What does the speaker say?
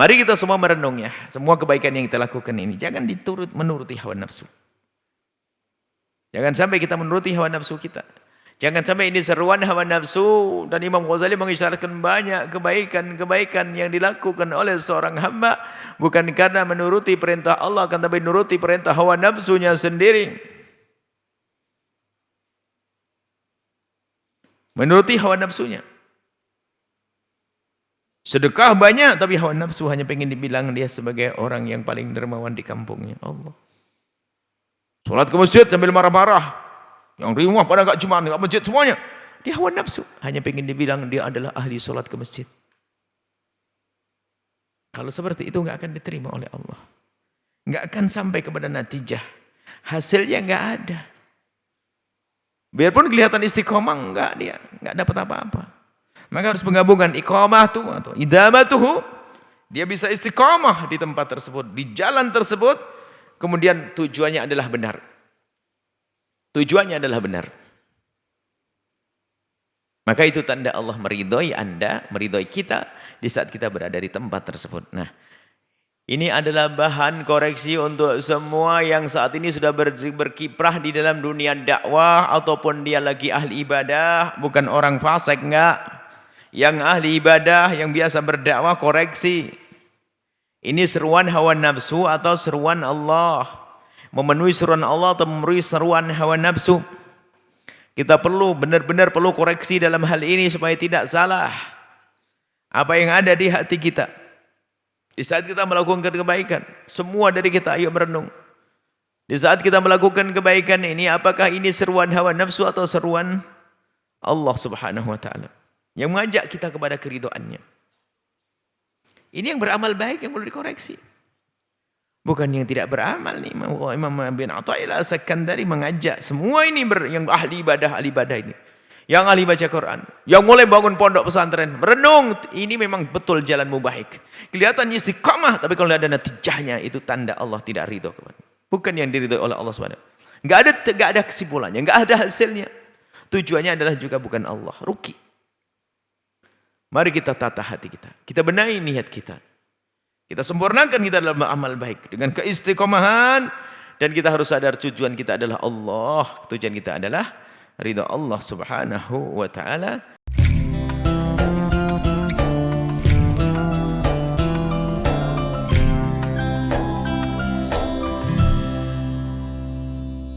Mari kita semua merenung ya, semua kebaikan yang kita lakukan ini. Jangan menuruti hawa nafsu. Jangan sampai kita menuruti hawa nafsu kita. Jangan sampai ini seruan hawa nafsu. Dan Imam Ghazali mengisyaratkan banyak kebaikan-kebaikan yang dilakukan oleh seorang hamba. Bukan karena menuruti perintah Allah, akan tapi menuruti perintah hawa nafsunya sendiri. Menuruti hawa nafsunya. Sedekah banyak, tapi hawa nafsu hanya pengen dibilang dia sebagai orang yang paling dermawan di kampungnya. Allah. Sholat ke masjid sambil marah-marah. Yang rumah pada enggak cuma enggak masjid semuanya. Dia hawa nafsu, hanya pengen dibilang dia adalah ahli sholat ke masjid. Kalau seperti itu enggak akan diterima oleh Allah. Enggak akan sampai kepada natijah. Hasilnya enggak ada. Biarpun kelihatan istiqomah, enggak dapat apa-apa. Maka harus penggabungan iqamah itu atau idamatuhu. Dia bisa istiqomah di tempat tersebut, di jalan tersebut, kemudian tujuannya adalah benar. Tujuannya adalah benar. Maka itu tanda Allah meridhoi Anda, meridhoi kita di saat kita berada di tempat tersebut. Nah, ini adalah bahan koreksi untuk semua yang saat ini sudah berkiprah di dalam dunia dakwah ataupun dia lagi ahli ibadah, bukan orang fasik enggak. Yang ahli ibadah, yang biasa berdakwah, koreksi. Ini seruan hawa nafsu atau seruan Allah? Memenuhi seruan Allah atau memenuhi seruan hawa nafsu? Kita perlu, benar-benar perlu koreksi dalam hal ini supaya tidak salah. Apa yang ada di hati kita. Di saat kita melakukan kebaikan, semua dari kita ayo merenung. Di saat kita melakukan kebaikan ini, apakah ini seruan hawa nafsu atau seruan Allah Subhanahu wa taala yang mengajak kita kepada keridhaannya? Ini yang beramal baik yang perlu dikoreksi. Bukan yang tidak beramal nih. Imam bin Athaillah As-Sakandari mengajak semua ini yang ahli ibadah ini. Yang ahli baca Quran, yang mulai bangun pondok pesantren, merenung, ini memang betul jalanmu baik. Kelihatannya istiqamah, tapi kalau ada natijahnya itu tanda Allah tidak ridho kepada. Bukan yang diridhoi oleh Allah Subhanahu. Enggak ada kesimpulannya, enggak ada hasilnya. Tujuannya adalah juga bukan Allah, rugi. Mari kita tata hati kita. Kita benahi niat kita. Kita sempurnakan kita dalam amal baik dengan keistiqomahan, dan kita harus sadar tujuan kita adalah Allah. Tujuan kita adalah ridha Allah Subhanahu wa taala.